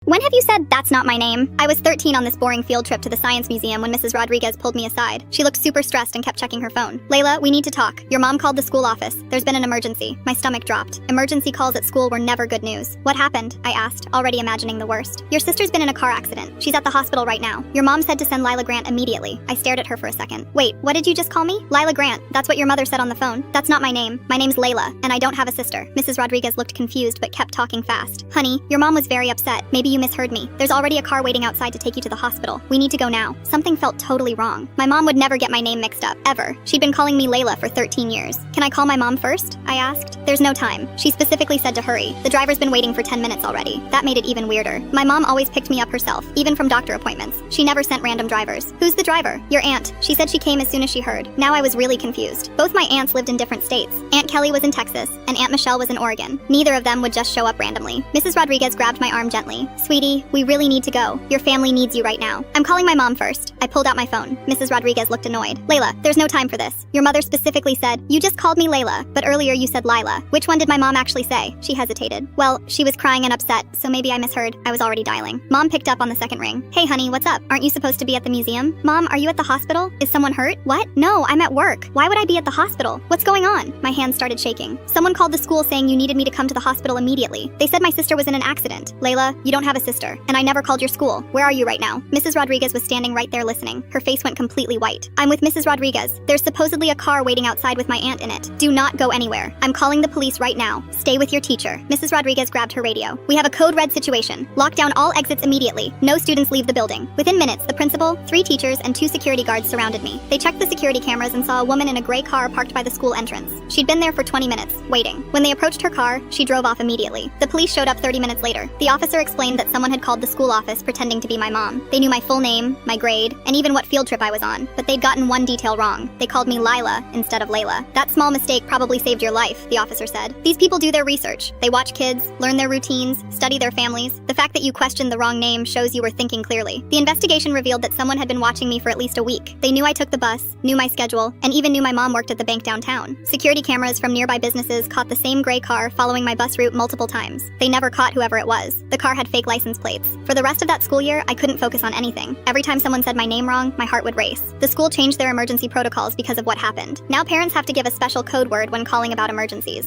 When have you said that's not my name? I was 13 on this boring field trip to the Science Museum when Mrs. Rodriguez pulled me aside. She looked super stressed and kept checking her phone. Layla, we need to talk. Your mom called the school office. There's been an emergency. My stomach dropped. Emergency calls at school were never good news. What happened? I asked, already imagining the worst. Your sister's been in a car accident. She's at the hospital right now. Your mom said to send Lila Grant immediately. I stared at her for a second. Wait, what did you just call me? Lila Grant. That's what your mother said on the phone. That's not my name. My name's Layla, and I don't have a sister. Mrs. Rodriguez looked confused but kept talking fast. Honey, your mom was very upset. Maybe you misheard me. There's already a car waiting outside to take you to the hospital. We need to go now. Something felt totally wrong. My mom would never get my name mixed up, ever. She'd been calling me Layla for 13 years. Can I call my mom first? I asked. There's no time. She specifically said to hurry. The driver's been waiting for 10 minutes already. That made it even weirder. My mom always picked me up herself, even from doctor appointments. She never sent random drivers. Who's the driver? Your aunt. She said she came as soon as she heard. Now I was really confused. Both my aunts lived in different states. Aunt Kelly was in Texas, and Aunt Michelle was in Oregon. Neither of them would just show up randomly. Mrs. Rodriguez grabbed my arm gently. Sweetie, we really need to go. Your family needs you right now. I'm calling my mom first. I pulled out my phone. Mrs. Rodriguez looked annoyed. Layla, there's no time for this. Your mother specifically said, you just called me Layla, but earlier you said Lila. Which one did my mom actually say? She hesitated. Well, she was crying and upset, so maybe I misheard. I was already dialing. Mom picked up on the second ring. Hey honey, what's up? Aren't you supposed to be at the museum? Mom, are you at the hospital? Is someone hurt? What? No, I'm at work. Why would I be at the hospital? What's going on? My hands started shaking. Someone called the school saying you needed me to come to the hospital immediately. They said my sister was in an accident. Layla, you don't have a sister, and I never called your school. Where are you right now? Mrs. Rodriguez was standing right there listening. Her face went completely white. I'm with Mrs. Rodriguez. There's supposedly a car waiting outside with my aunt in it. Do not go anywhere. I'm calling the police right now. Stay with your teacher. Mrs. Rodriguez grabbed her radio. We have a code red situation. Lock down all exits immediately. No students leave the building. Within minutes, the principal, 3 teachers, and 2 security guards surrounded me. They checked the security cameras and saw a woman in a gray car parked by the school entrance. She'd been there for 20 minutes, waiting. When they approached her car, she drove off immediately. The police showed up 30 minutes later. The officer explained that someone had called the school office pretending to be my mom. They knew my full name, my grade, and even what field trip I was on, but they'd gotten one detail wrong. They called me Lila instead of Layla. That small mistake probably saved your life, the officer said. These people do their research. They watch kids, learn their routines, study their families. The fact that you questioned the wrong name shows you were thinking clearly. The investigation revealed that someone had been watching me for at least a week. They knew I took the bus, knew my schedule, and even knew my mom worked at the bank downtown. Security cameras from nearby businesses caught the same gray car following my bus route multiple times. They never caught whoever it was. The car had fake license plates. For the rest of that school year, I couldn't focus on anything. Every time someone said my name wrong, my heart would race. The school changed their emergency protocols because of what happened. Now parents have to give a special code word when calling about emergencies.